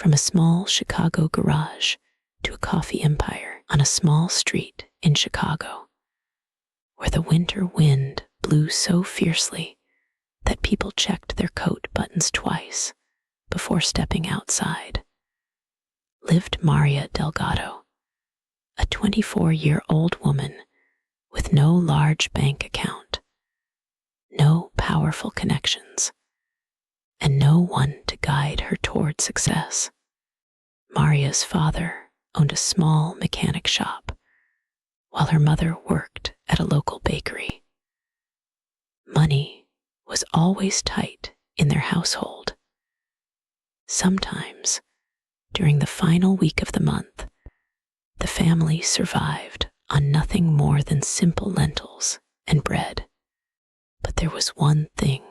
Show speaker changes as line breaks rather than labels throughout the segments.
from a small Chicago garage to a coffee empire on a small street in Chicago, where the winter wind blew so fiercely that people checked their coat buttons twice before stepping outside, lived Maria Delgado, a 24-year-old woman with no large bank account, no powerful connections, and no one to guide her toward success. Maria's father owned a small mechanic shop, while her mother worked at a local bakery. Money was always tight in their household. Sometimes, during the final week of the month, the family survived on nothing more than simple lentils and bread. But there was one thing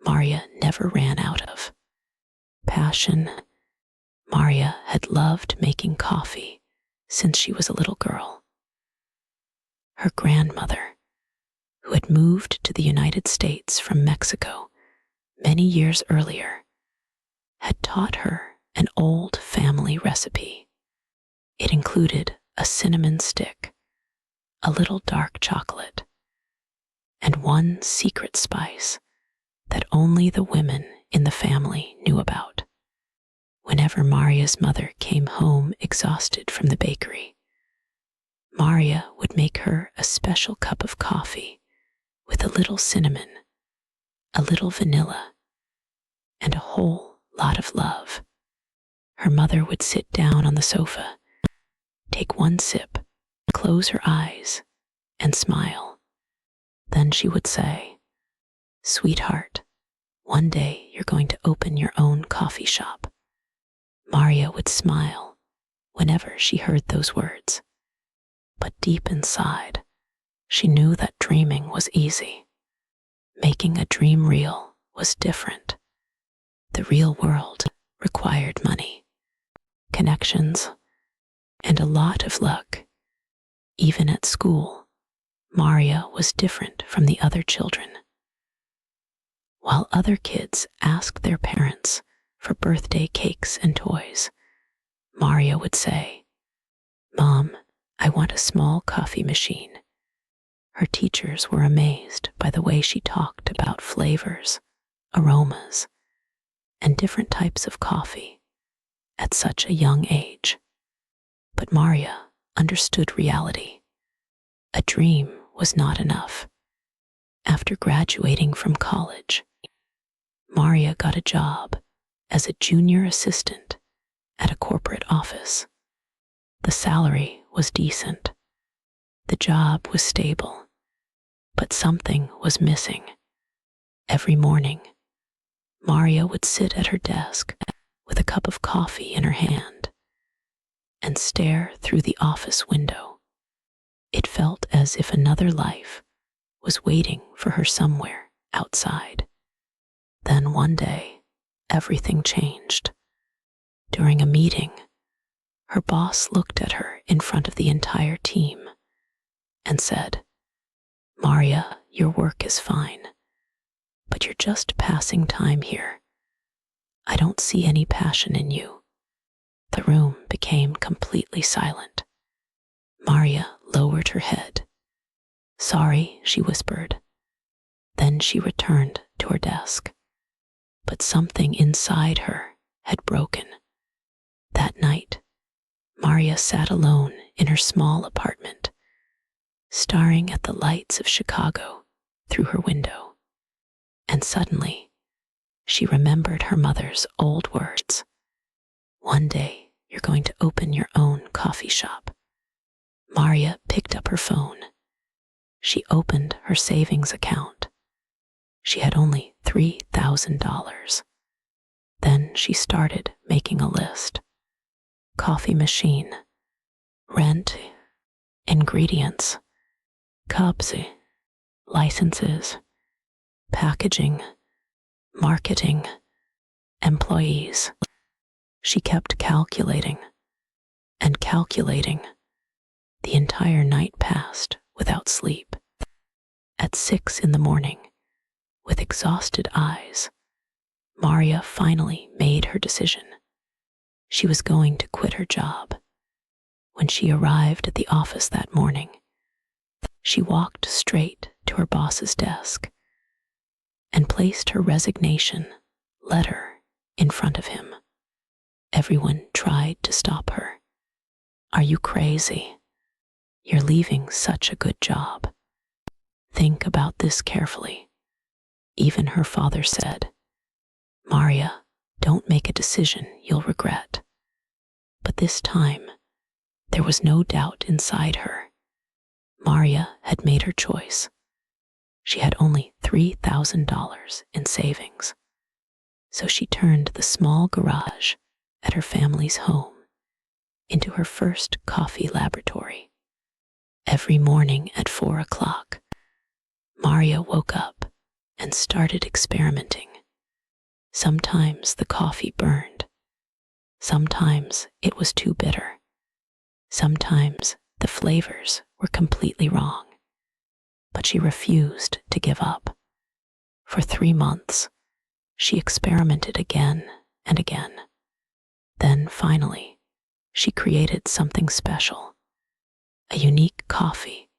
Maria never ran out of: passion. Maria had loved making coffee since she was a little girl. Her grandmother, who had moved to the United States from Mexico many years earlier, had taught her an old family recipe. It included a cinnamon stick, a little dark chocolate, and one secret spice that only the women in the family knew about. Whenever Maria's mother came home exhausted from the bakery, Maria would make her a special cup of coffee with a little cinnamon, a little vanilla, and a whole lot of love. Her mother would sit down on the sofa, take one sip, close her eyes, and smile. Then she would say, "Sweetheart, one day you're going to open your own coffee shop." Maria would smile whenever she heard those words, but deep inside, she knew that dreaming was easy. Making a dream real was different. The real world required money, connections, and a lot of luck. Even at school, Maria was different from the other children. While other kids asked their parents for birthday cakes and toys, Maria would say, "Mom, I want a small coffee machine." Her teachers were amazed by the way she talked about flavors, aromas, and different types of coffee at such a young age. But Maria understood reality. A dream was not enough. After graduating from college, Maria got a job as a junior assistant at a corporate office. The salary was decent. The job was stable, but something was missing. Every morning, Maria would sit at her desk with a cup of coffee in her hand and stare through the office window. It felt as if another life was waiting for her somewhere outside. Then one day, everything changed. During a meeting, her boss looked at her in front of the entire team and said, "Maria, your work is fine, but you're just passing time here. I don't see any passion in you." The room became completely silent. Maria lowered her head. "Sorry," she whispered. Then she returned to her desk. But something inside her had broken. That night, Maria sat alone in her small apartment, staring at the lights of Chicago through her window. And suddenly, she remembered her mother's old words. "One day, you're going to open your own coffee shop." Maria picked up her phone. She opened her savings account. She had only $3,000. Then she started making a list. Coffee machine, rent, ingredients, cups, licenses, packaging, marketing, employees. She kept calculating and calculating. The entire night passed without sleep. At 6 in the morning, with exhausted eyes, Maria finally made her decision. She was going to quit her job. When she arrived at the office that morning, she walked straight to her boss's desk and placed her resignation letter in front of him. Everyone tried to stop her. "Are you crazy? You're leaving such a good job. Think about this carefully." Even her father said, "Maria, don't make a decision you'll regret." But this time, there was no doubt inside her. Maria had made her choice. She had only $3,000 in savings, so she turned the small garage at her family's home into her first coffee laboratory. Every morning at 4 o'clock, Maria woke up and started experimenting. Sometimes the coffee burned. Sometimes it was too bitter. Sometimes the flavors were completely wrong. But she refused to give up. For 3 months, she experimented again and again. Then finally, she created something special, a unique coffee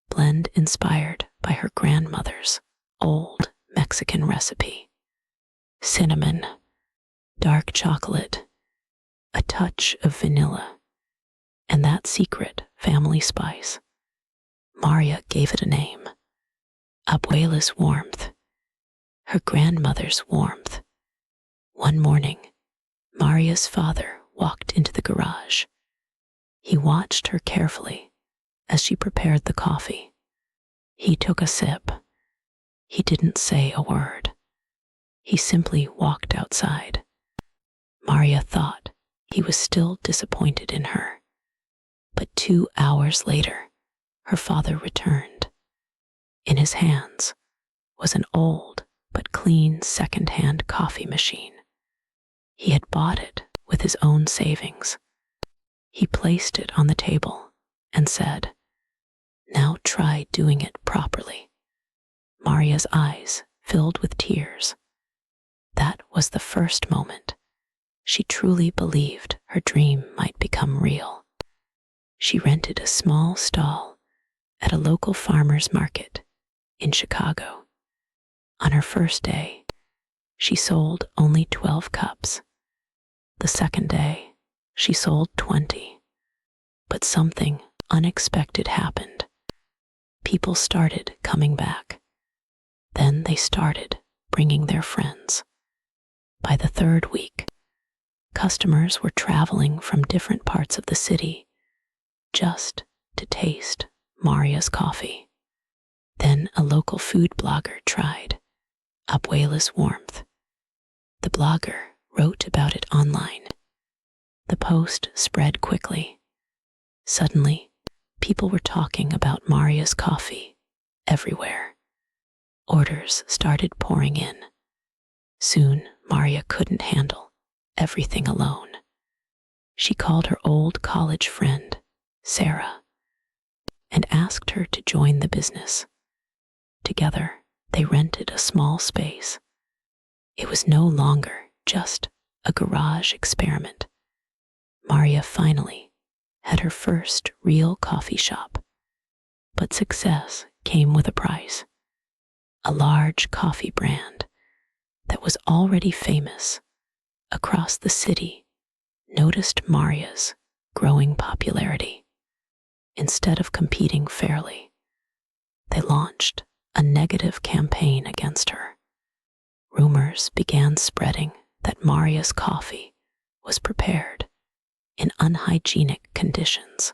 blend inspired by her grandmother's old Mexican recipe. Cinnamon, dark chocolate, a touch of vanilla, and that secret family spice. Maria gave it a name, Abuela's warmth, her grandmother's warmth. One morning, Maria's father walked into the garage. He watched her carefully as she prepared the coffee. He took a sip. He didn't say a word. He simply walked outside. Maria thought he was still disappointed in her. But 2 hours later, her father returned. In his hands was an old but clean second-hand coffee machine. He had bought it with his own savings. He placed it on the table and said, "Now try doing it properly." Maria's eyes filled with tears. That was the first moment she truly believed her dream might become real. She rented a small stall at a local farmer's market in Chicago. On her first day, she sold only 12 cups. The second day, she sold 20. But something unexpected happened. People started coming back. Then they started bringing their friends. By the third week, customers were traveling from different parts of the city just to taste Maria's coffee. Then a local food blogger tried Abuela's warmth. The blogger wrote about it online. The post spread quickly. Suddenly, people were talking about Maria's coffee everywhere. Orders started pouring in. Soon, Maria couldn't handle everything alone. She called her old college friend, Sarah, and asked her to join the business. Together, they rented a small space. It was no longer just a garage experiment. Maria finally had her first real coffee shop. But success came with a price. A large coffee brand that was already famous across the city noticed Maria's growing popularity. Instead of competing fairly, they launched a negative campaign against her. Rumors began spreading that Maria's coffee was prepared in unhygienic conditions.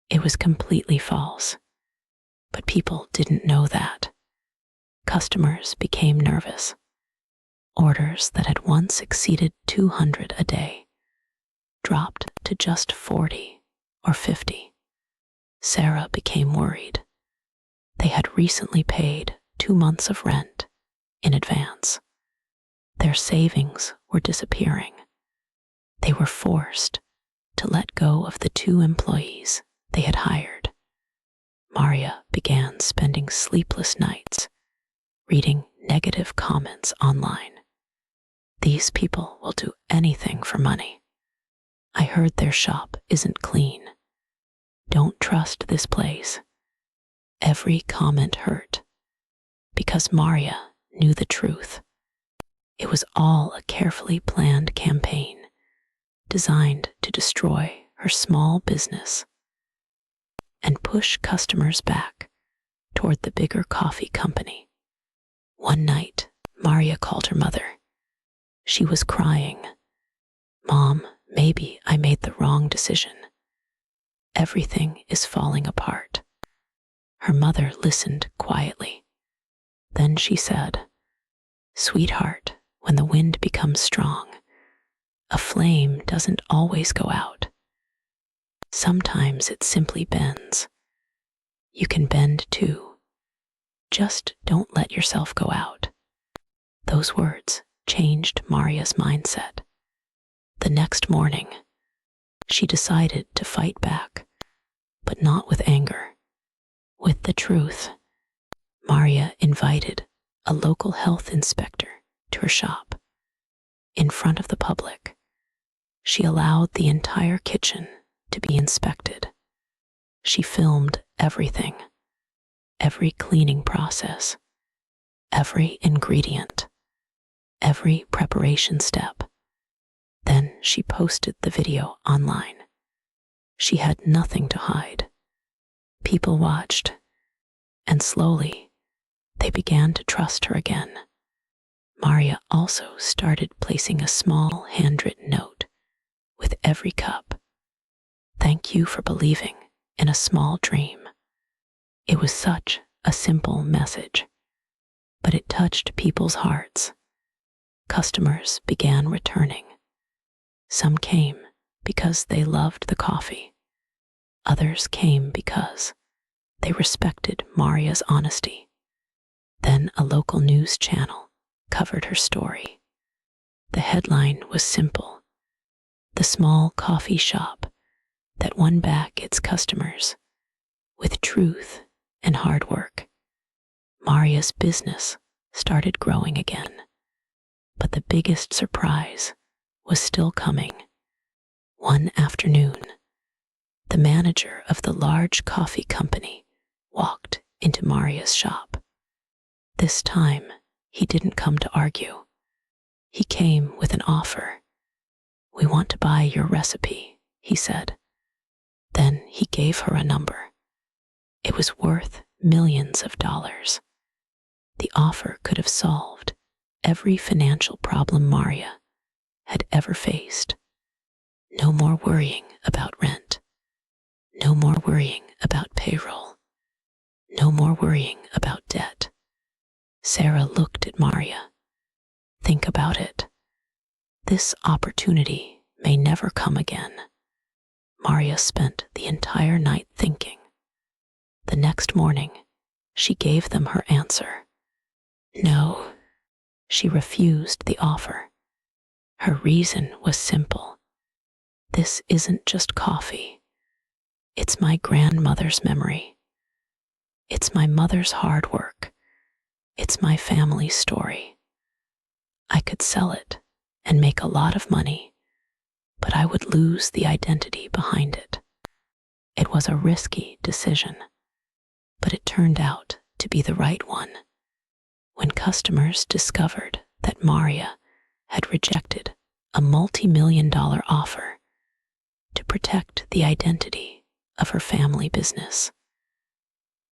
It was completely false, but people didn't know that. Customers became nervous. Orders that had once exceeded 200 a day dropped to just 40 or 50. Sarah became worried. They had recently paid 2 months of rent in advance. Their savings were disappearing. They were forced to let go of the 2 employees they had hired. Maria began spending sleepless nights reading negative comments online. These people will do anything for money. I heard their shop isn't clean. Don't trust this place. Every comment hurt because Maria knew the truth. It was all a carefully planned campaign designed to destroy her small business and push customers back toward the bigger coffee company. One night, Maria called her mother. She was crying. "Mom, maybe I made the wrong decision. Everything is falling apart." Her mother listened quietly. Then she said, "Sweetheart, when the wind becomes strong, a flame doesn't always go out. Sometimes it simply bends. You can bend too. Just don't let yourself go out." Those words changed Maria's mindset. The next morning, she decided to fight back, but not with anger, with the truth. Maria invited a local health inspector to her shop. In front of the public, she allowed the entire kitchen to be inspected. She filmed everything, every cleaning process, every ingredient, every preparation step. Then she posted the video online. She had nothing to hide. People watched, and slowly they began to trust her again. Maria also started placing a small handwritten note with every cup. "Thank you for believing in a small dream." It was such a simple message, but it touched people's hearts. Customers began returning. Some came because they loved the coffee. Others came because they respected Maria's honesty. Then a local news channel covered her story. The headline was simple: "The small coffee shop that won back its customers with truth and hard work." Maria's business started growing again, but the biggest surprise was still coming. One afternoon, the manager of the large coffee company walked into Maria's shop. This time, he didn't come to argue. He came with an offer. "We want to buy your recipe," he said. Then he gave her a number. It was worth millions of dollars. The offer could have solved every financial problem Maria had ever faced. No more worrying about rent. No more worrying about payroll. No more worrying about debt. Sarah looked at Maria. "Think about it. This opportunity may never come again." Maria spent the entire night thinking. The next morning, she gave them her answer. No, she refused the offer. Her reason was simple. "This isn't just coffee. It's my grandmother's memory. It's my mother's hard work. It's my family's story. I could sell it and make a lot of money, but I would lose the identity behind it." It was a risky decision, but it turned out to be the right one. When customers discovered that Maria had rejected a multi-million-dollar offer to protect the identity of her family business,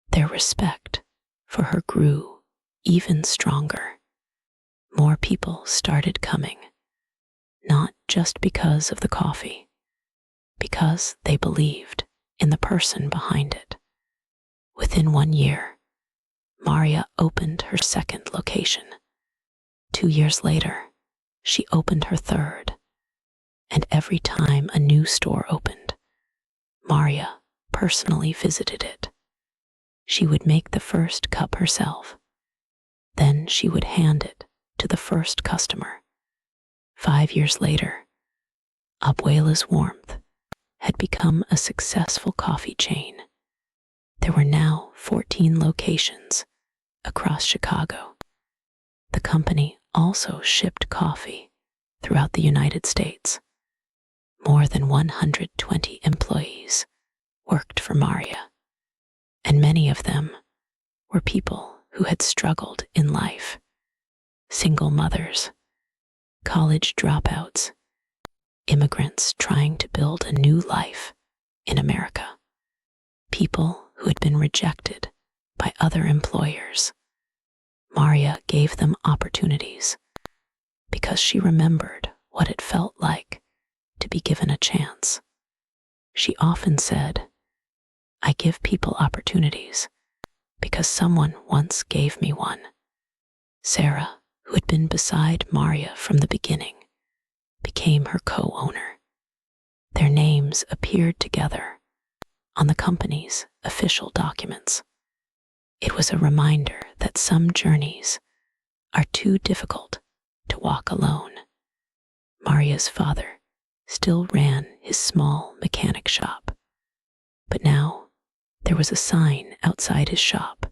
their respect for her grew even stronger. More people started coming, not just because of the coffee, because they believed in the person behind it. Within 1 year, Maria opened her second location. 2 years later, she opened her third, and every time a new store opened, Maria personally visited it. She would make the first cup herself. Then she would hand it to the first customer. 5 years later, Abuela's Warmth had become a successful coffee chain. There were now 14 locations across Chicago. The company also shipped coffee throughout the United States. More than 120 employees worked for Maria, and many of them were people who had struggled in life: single mothers, college dropouts, immigrants trying to build a new life in America, people who had been rejected by other employers. Maria gave them opportunities because she remembered what it felt like to be given a chance. She often said, "I give people opportunities because someone once gave me one." Sarah, who had been beside Maria from the beginning, became her co-owner. Their names appeared together on the company's official documents. It was a reminder that some journeys are too difficult to walk alone. Maria's father still ran his small mechanic shop, but now there was a sign outside his shop: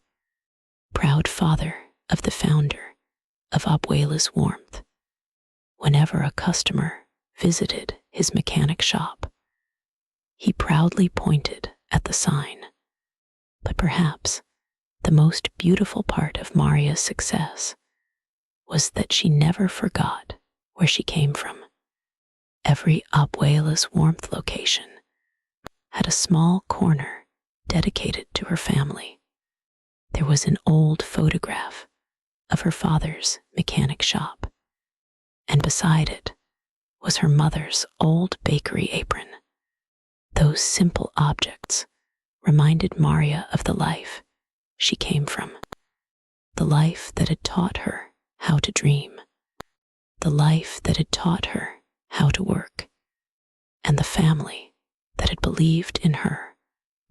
"Proud father of the founder of Abuela's warmth." Whenever a customer visited his mechanic shop, he proudly pointed at the sign. But perhaps the most beautiful part of Maria's success was that she never forgot where she came from. Every Abuela's warmth location had a small corner dedicated to her family. There was an old photograph of her father's mechanic shop, and beside it was her mother's old bakery apron. Those simple objects reminded Maria of the life she came from, the life that had taught her how to dream, the life that had taught her how to work, and the family that had believed in her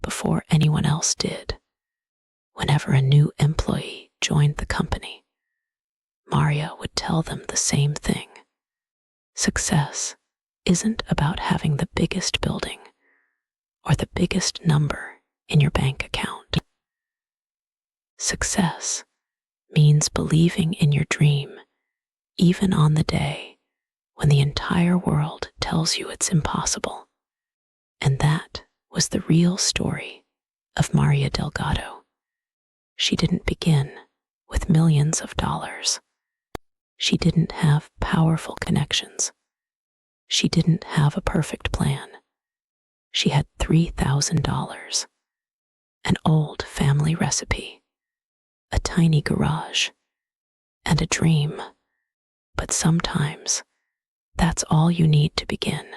before anyone else did. Whenever a new employee joined the company, Maria would tell them the same thing: success isn't about having the biggest building or the biggest number in your bank account. Success means believing in your dream even on the day when the entire world tells you it's impossible. And that was the real story of Maria Delgado. She didn't begin with millions of dollars. She didn't have powerful connections. She didn't have a perfect plan. She had $3,000, an old family recipe, a tiny garage, and a dream. But sometimes that's all you need to begin.